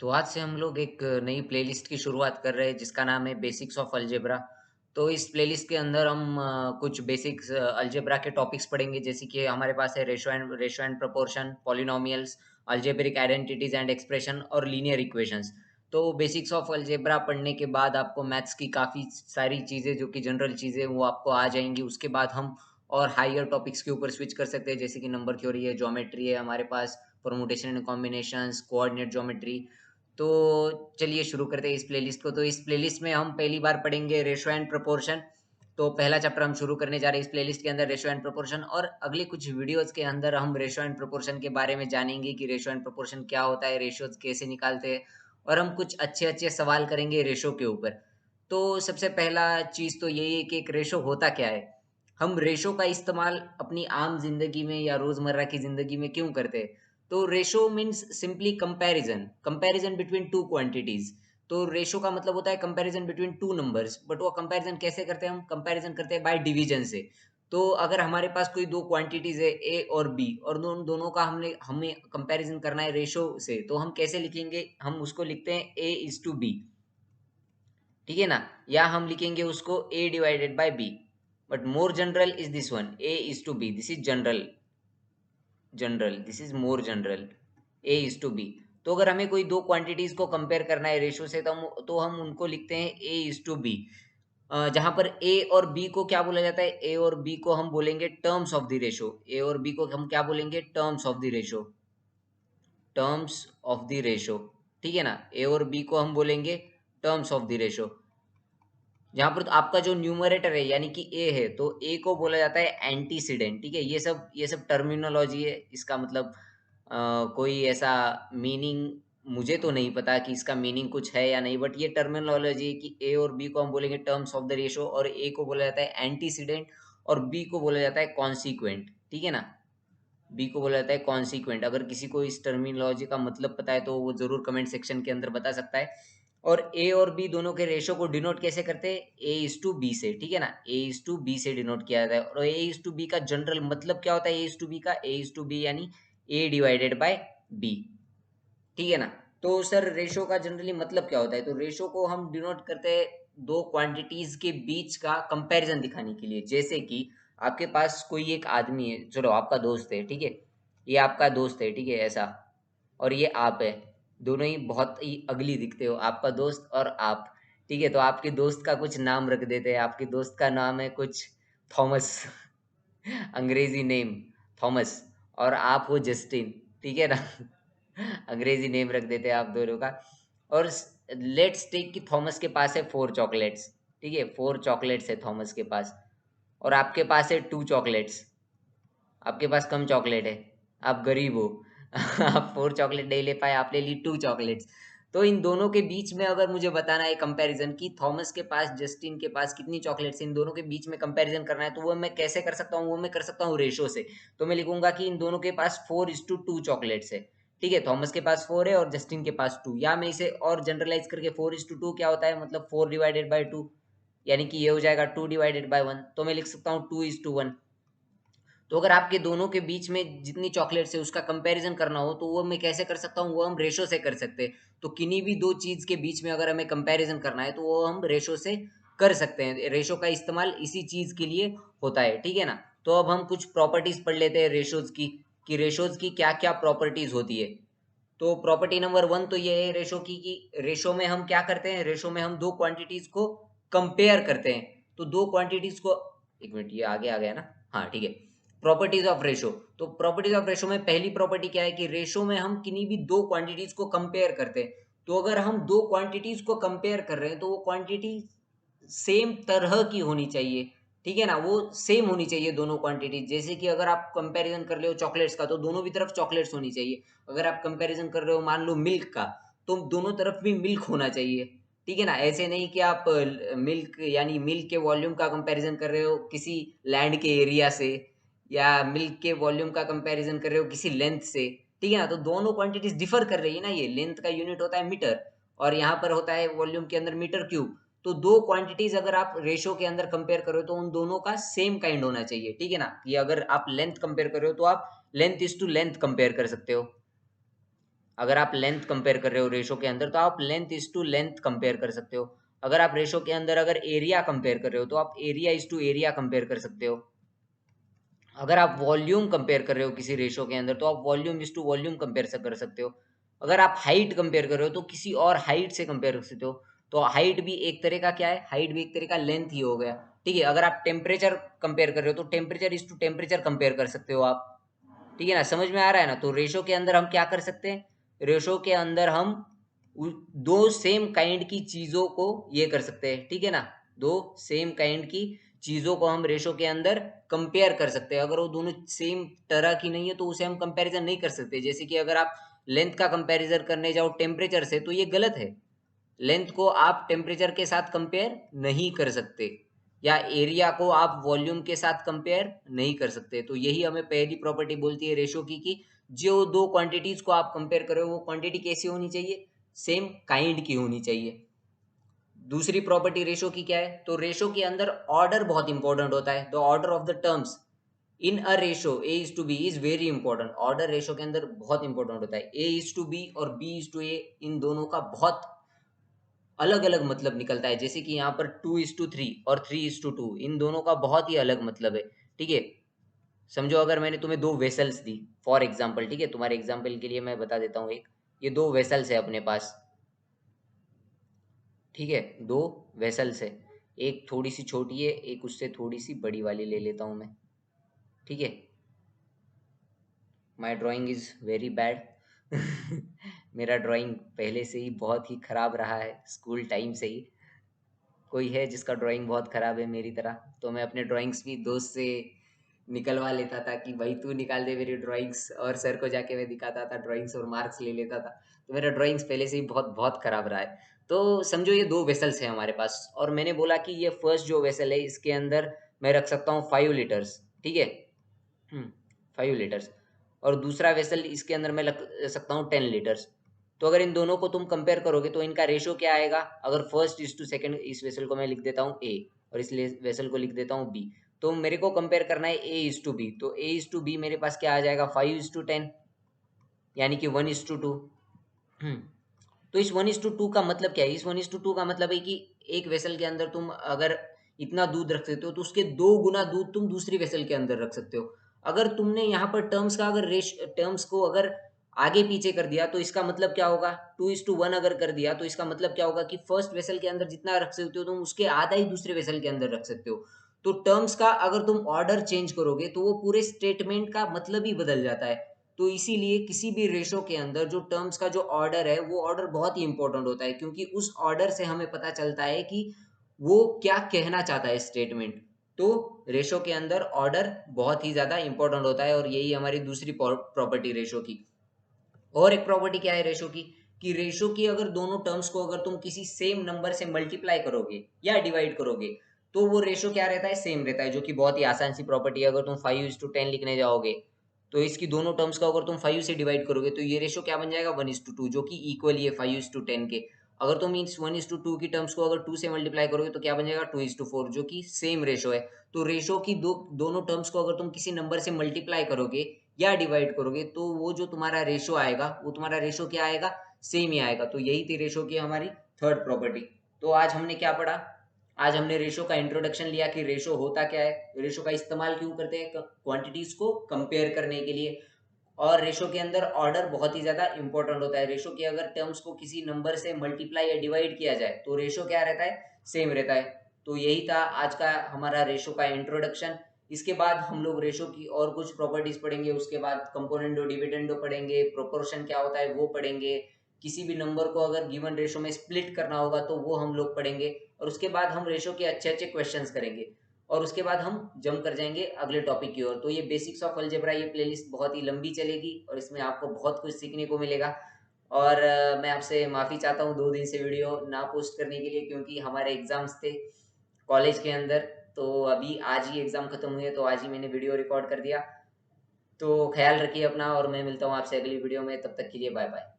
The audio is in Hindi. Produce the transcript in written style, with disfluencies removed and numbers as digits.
तो आज से हम लोग एक नई प्लेलिस्ट की शुरुआत कर रहे हैं जिसका नाम है बेसिक्स ऑफ अलजेब्रा। तो इस प्लेलिस्ट के अंदर हम कुछ बेसिक्स अलजेब्रा के टॉपिक्स पढ़ेंगे, जैसे कि हमारे पास है ratio and proportion, polynomials, algebraic identities and expression और लीनियर इक्वेशंस। तो बेसिक्स ऑफ अलजेब्रा पढ़ने के बाद आपको मैथ्स की काफ़ी सारी चीज़ें जो कि जनरल चीज़ें वो आपको आ जाएंगी। उसके बाद हम और हायर टॉपिक्स के ऊपर स्विच कर सकते हैं, जैसे कि नंबर थ्योरी है, ज्योमेट्री है हमारे पास, permutation and combinations, coordinate geometry. तो चलिए शुरू करते हैं इस प्लेलिस्ट को। तो इस प्लेलिस्ट में हम पहली बार पढ़ेंगे रेशो एंड प्रोपोर्शन। तो पहला चैप्टर हम शुरू करने जा रहे हैं इस प्लेलिस्ट के अंदर, रेशो एंड प्रोपोर्शन। और अगले कुछ वीडियोस के अंदर हम रेशो एंड प्रोपोर्शन के बारे में जानेंगे कि रेशो एंड प्रोपोर्शन क्या होता है, रेशियोज कैसे निकालते हैं, और हम कुछ अच्छे अच्छे सवाल करेंगे रेशो के ऊपर। तो सबसे पहला चीज़ तो यही है कि एक रेशो होता क्या है। हम रेशो का इस्तेमाल अपनी आम जिंदगी में या रोजमर्रा की जिंदगी में क्यों करते हैं? तो ratio means simply comparison, comparison between two quantities. तो रेशो का मतलब होता है comparison between two numbers, but वो कंपैरिजन कैसे करते हैं? हम कंपैरिजन करते हैं बाय डिवीजन से। तो अगर हमारे पास कोई दो क्वांटिटीज है ए और बी, और दोनों का हमें कंपैरिजन करना है रेशो से, तो हम कैसे लिखेंगे? हम उसको लिखते हैं ए इज टू बी, ठीक है ना? या हम लिखेंगे उसको a divided by b। But more general is this one, a is to b। This is general, this is more general, a is to b। तो अगर हमें कोई दो क्वांटिटीज को कंपेयर करना है रेशो से, तो हम उनको लिखते हैं a इज टू b। जहां पर a और b को क्या बोला जाता है? a और b को हम बोलेंगे terms of the ratio. a और b को हम क्या बोलेंगे? Terms of the ratio, terms of the ratio, ठीक है ना? a और b को हम बोलेंगे टर्म्स ऑफ द रेशो। जहाँ पर तो आपका जो न्यूमरेटर है यानी कि ए है, तो ए को बोला जाता है एंटीसीडेंट, ठीक है? ये सब टर्मिनोलॉजी है। इसका मतलब कोई ऐसा मीनिंग मुझे तो नहीं पता कि इसका मीनिंग कुछ है या नहीं, बट ये टर्मिनोलॉजी है कि ए और बी को हम बोलेंगे टर्म्स ऑफ द रेशो, और ए को बोला जाता है एंटीसीडेंट और बी को बोला जाता है कॉन्सिक्वेंट, ठीक है ना? बी को बोला जाता है कॉन्सिक्वेंट। अगर किसी को इस टर्मिनोलॉजी का मतलब पता है तो वो जरूर कमेंट सेक्शन के अंदर बता सकता है। और ए और बी दोनों के रेशो को डिनोट कैसे करते हैं? ए इज टू बी से, ठीक है ना? ए इज टू बी से डिनोट किया जाता है। और ए इज टू बी का जनरल मतलब क्या होता है? ए इज टू बी का, ए इज टू बी यानी ए डिवाइडेड बाय बी, ठीक है ना? तो सर रेशो का जनरली मतलब क्या होता है? तो रेशो को हम डिनोट करते हैं दो क्वांटिटीज के बीच का कंपैरिजन दिखाने के लिए। जैसे कि आपके पास कोई एक आदमी है, चलो आपका दोस्त है, ठीक है? ये आपका दोस्त है, ठीक है, ऐसा। और ये आप है। दोनों ही बहुत ही अगली दिखते हो, आपका दोस्त और आप, ठीक है? तो आपके दोस्त का कुछ नाम रख देते हैं। आपके दोस्त का नाम है कुछ थॉमस, अंग्रेजी नेम थॉमस, और आप हो जस्टिन, ठीक है ना? अंग्रेजी नेम रख देते हैं आप दोनों का। और लेट्स टेक कि थॉमस के पास है 4 चॉकलेट्स, ठीक है? 4 चॉकलेट्स है थॉमस के पास, और आपके पास है 2 चॉकलेट्स। आपके पास कम चॉकलेट है, आप गरीब हो। आप 4 चॉकलेट नहीं ले पाए, आप ले ली 2 चॉकलेट्स। तो इन दोनों के बीच में अगर मुझे बताना है कंपैरिजन कि थॉमस के पास, जस्टिन के पास कितनी चॉकलेट्स, इन दोनों के बीच में कंपैरिजन करना है, तो वो मैं कैसे कर सकता हूँ? वो मैं कर सकता हूँ रेशो से। तो मैं लिखूंगा कि इन दोनों के पास 4:2 चॉकलेट्स है, ठीक है? थॉमस के पास 4 है और जस्टिन के पास 2। या मैं इसे और जनरलाइज करके 4:2 क्या होता है, मतलब 4/2, यानी कि ये हो जाएगा 2/1। तो मैं लिख सकता हूँ 2:1। तो अगर आपके दोनों के बीच में जितनी चॉकलेट्स है उसका कंपैरिजन करना हो, तो वो मैं कैसे कर सकता हूँ? वो हम रेशो से कर सकते हैं। तो किन्हीं भी दो चीज के बीच में अगर हमें कंपैरिजन करना है तो वो हम रेशो से कर सकते हैं। रेशो का इस्तेमाल इसी चीज के लिए होता है, ठीक है ना? तो अब हम कुछ प्रॉपर्टीज पढ़ लेते हैं रेशोज की, कि रेशोज की क्या क्या प्रॉपर्टीज होती है। तो प्रॉपर्टी नंबर 1 तो ये है रेशो की, कि रेशो में हम क्या करते हैं? रेशो में हम दो क्वांटिटीज को कंपेयर करते हैं। तो दो क्वांटिटीज को, एक मिनट, ये आगे आ गया ना? हाँ, ठीक है। Properties of ratio. तो प्रॉपर्टीज ऑफ रेशो में पहली प्रॉपर्टी क्या है? कि रेशो में हम किन्हीं भी दो क्वांटिटीज को कंपेयर करते हैं। तो अगर हम दो क्वांटिटीज को कंपेयर कर रहे हैं तो वो क्वांटिटी सेम तरह की होनी चाहिए, ठीक है ना? वो सेम होनी चाहिए दोनों क्वांटिटी। जैसे कि अगर आप कंपैरिजन कर रहे हो चॉकलेट्स का, तो दोनों की तरफ चॉकलेट्स होनी चाहिए। अगर आप कंपैरिजन कर रहे हो मान लो मिल्क का, तो दोनों तरफ भी मिल्क होना चाहिए, ठीक है ना? ऐसे नहीं कि आप मिल्क यानी मिल्क के वॉल्यूम का कंपैरिजन कर रहे हो किसी लैंड के एरिया से, या मिल्क के वॉल्यूम का कंपैरिजन कर रहे हो किसी लेंथ से, ठीक है ना? तो दोनों क्वांटिटीज डिफर कर रही है ना। ये लेंथ का यूनिट होता है मीटर, और यहाँ पर होता है वॉल्यूम के अंदर मीटर क्यूब। तो दो क्वांटिटीज अगर आप रेशो के अंदर कंपेयर करो तो उन दोनों का सेम काइंड होना चाहिए, ठीक है ना? ये अगर आप लेंथ कंपेयर कर रहे हो तो आप length is to length compare कर सकते हो। अगर आप लेंथ कंपेयर कर रहे हो रेशो के अंदर तो आप length is to length compare कर सकते हो। अगर आप रेशो के अंदर अगर एरिया कंपेयर कर रहे हो तो आप area is to area compare कर सकते हो। अगर आप वॉल्यूम कंपेयर कर रहे हो किसी रेशो के अंदर तो आप volume is to volume compare कर सकते हो। अगर आप हाइट कंपेयर कर रहे हो तो किसी और हाइट से कंपेयर कर सकते हो। तो हाइट भी एक तरह का क्या है, हाइट भी एक तरह का लेंथ ही हो गया। ठीक है, अगर आप टेम्परेचर कंपेयर कर रहे हो तो temperature is to temperature compare कर सकते हो आप। ठीक है ना, समझ में आ रहा है ना। तो रेशो के अंदर हम क्या कर सकते हैं, रेशो के अंदर हम दो सेम काइंड की चीजों को ये कर सकते हैं। ठीक है ना, दो सेम काइंड की चीजों को हम रेशो के अंदर कंपेयर कर सकते हैं। अगर वो दोनों सेम तरह की नहीं है तो उसे हम कंपैरिजन नहीं कर सकते। जैसे कि अगर आप लेंथ का कंपैरिजन करने जाओ टेम्परेचर से तो ये गलत है। लेंथ को आप टेम्परेचर के साथ कंपेयर नहीं कर सकते, या एरिया को आप वॉल्यूम के साथ कंपेयर नहीं कर सकते। तो यही हमें पहली प्रॉपर्टी बोलती है रेशो की, कि जो दो क्वांटिटीज को आप कंपेयर करो वो क्वांटिटी कैसी होनी चाहिए, सेम काइंड की होनी चाहिए। दूसरी प्रॉपर्टी रेशो की क्या है, तो रेशो के अंदर ऑर्डर बहुत इंपॉर्टेंट होता है। The order of the terms in a ratio A is to B is very important. Order ratio के अंदर बहुत इंपॉर्टेंट होता है। ए इज टू बी और बी इज टू ए, इन दोनों का बहुत अलग अलग मतलब निकलता है। जैसे कि यहाँ पर 2:3 और 3:2, इन दोनों का बहुत ही अलग मतलब है। ठीक है, समझो अगर मैंने तुम्हें दो वेसल्स दी फॉर एग्जाम्पल, ठीक है, तुम्हारे एग्जाम्पल के लिए मैं बता देता हूँ। एक ये दो वेसल्स है अपने पास, ठीक है, दो वेसल्स है। एक थोड़ी सी छोटी है, एक उससे थोड़ी सी बड़ी वाली ले लेता हूँ मैं। ठीक है, माई ड्राइंग इज वेरी बैड। मेरा ड्राइंग पहले से ही बहुत ही खराब रहा है, स्कूल टाइम से ही। कोई है जिसका ड्राइंग बहुत खराब है मेरी तरह, तो मैं अपने ड्राइंग्स भी दोस्त से निकलवा लेता था कि भाई तू निकाल दे मेरी ड्राइंग्स, और सर को जाके मैं दिखाता था ड्राइंग्स और मार्क्स ले लेता था। तो मेरा ड्राइंग्स पहले से ही बहुत बहुत खराब रहा है। तो समझो ये दो वेसल्स हैं हमारे पास, और मैंने बोला कि ये फर्स्ट जो वेसल है इसके अंदर मैं रख सकता हूँ 5 लीटर्स। ठीक है, 5 लीटर्स। और दूसरा वेसल इसके अंदर मैं रख सकता हूँ 10 लीटर्स। तो अगर इन दोनों को तुम कंपेयर करोगे तो इनका रेशो क्या आएगा। अगर फर्स्ट इज टू सेकंड, इस वेसल को मैं लिख देता हूँ ए और इस वेसल को लिख देता हूँ बी। तो मेरे को कंपेयर करना है ए इज टू बी, तो ए इज टू बी मेरे पास क्या आ जाएगा, 5:10, यानी कि 1:2। तो इस 1:2 का मतलब क्या है, इस 1:2 का मतलब है कि एक वेसल के अंदर तुम अगर इतना दूध रख सकते हो तो उसके 2 गुना दूध तुम दूसरी वेसल के अंदर रख सकते हो। अगर तुमने यहाँ पर टर्म्स का अगर टर्म्स को अगर आगे पीछे कर दिया तो इसका मतलब क्या होगा, 2:1 अगर कर दिया तो इसका मतलब क्या होगा कि फर्स्ट वेसल के अंदर जितना रख सकते हो तुम उसके आधा ही दूसरे वेसल के अंदर रख सकते हो। तो टर्म्स का अगर तुम ऑर्डर चेंज करोगे तो वो पूरे स्टेटमेंट का मतलब ही बदल जाता है। तो इसीलिए किसी भी रेशो के अंदर जो टर्म्स का जो ऑर्डर है वो ऑर्डर बहुत ही इंपॉर्टेंट होता है, क्योंकि उस ऑर्डर से हमें पता चलता है कि वो क्या कहना चाहता है स्टेटमेंट। तो रेशो के अंदर ऑर्डर बहुत ही ज्यादा इंपॉर्टेंट होता है, और यही हमारी दूसरी प्रॉपर्टी रेशो की। और एक प्रॉपर्टी क्या है रेशो की, कि रेशो की अगर दोनों टर्म्स को अगर तुम किसी सेम नंबर से मल्टीप्लाई करोगे या डिवाइड करोगे तो वो रेशो क्या रहता है, सेम रहता है, जो कि बहुत ही आसान सी प्रॉपर्टी है। अगर तुम 5:10 लिखने जाओगे तो इसकी दोनों टर्म्स को अगर तुम 5 से डिवाइड करोगे तो ये रेशो क्या बन जाएगा, 1:2, जो कि इक्वल है 5:10 के। अगर तुम इस 1:2 की टर्म्स को अगर 2 से मल्टीप्लाई करोगे तो क्या बन जाएगा, 2:4, जो कि सेम रेशो है। तो रेशो की दोनों टर्म्स को अगर तुम किसी नंबर से मल्टीप्लाई करोगे या डिवाइड करोगे तो वो जो तुम्हारा रेशो आएगा वो तुम्हारा रेशो क्या आएगा, सेम ही आएगा। तो यही थी रेशो की हमारी थर्ड प्रॉपर्टी। तो आज हमने क्या पढ़ा, आज हमने रेशो का इंट्रोडक्शन लिया कि रेशो होता क्या है, रेशो का इस्तेमाल क्यों करते हैं क्वांटिटीज को कंपेयर करने के लिए, और रेशो के अंदर ऑर्डर बहुत ही ज्यादा इंपॉर्टेंट होता है। रेशो के अगर टर्म्स को किसी नंबर से मल्टीप्लाई या डिवाइड किया जाए तो रेशो क्या रहता है, सेम रहता है। तो यही था आज का हमारा रेशो का इंट्रोडक्शन। इसके बाद हम लोग रेशो की और कुछ प्रॉपर्टीज पढ़ेंगे, उसके बाद कंपोनेंडो डिविडेंडो पढ़ेंगे, प्रोपोर्शन क्या होता है वो पढ़ेंगे, किसी भी नंबर को अगर गिवन रेशो में स्प्लिट करना होगा तो वो हम लोग पढ़ेंगे, और उसके बाद हम रेशो के अच्छे अच्छे क्वेश्चंस करेंगे, और उसके बाद हम जंप कर जाएंगे अगले टॉपिक की ओर। तो ये बेसिक्स ऑफ अलजेब्रा ये प्लेलिस्ट बहुत ही लंबी चलेगी और इसमें आपको बहुत कुछ सीखने को मिलेगा। और मैं आपसे माफ़ी चाहता हूँ 2 दिन से वीडियो ना पोस्ट करने के लिए, क्योंकि हमारे एग्ज़ाम्स थे कॉलेज के अंदर। तो अभी आज ही एग्ज़ाम ख़त्म हुए तो आज ही मैंने वीडियो रिकॉर्ड कर दिया। तो ख्याल रखिए अपना, और मैं मिलता हूँ आपसे अगली वीडियो में, तब तक के लिए बाय बाय।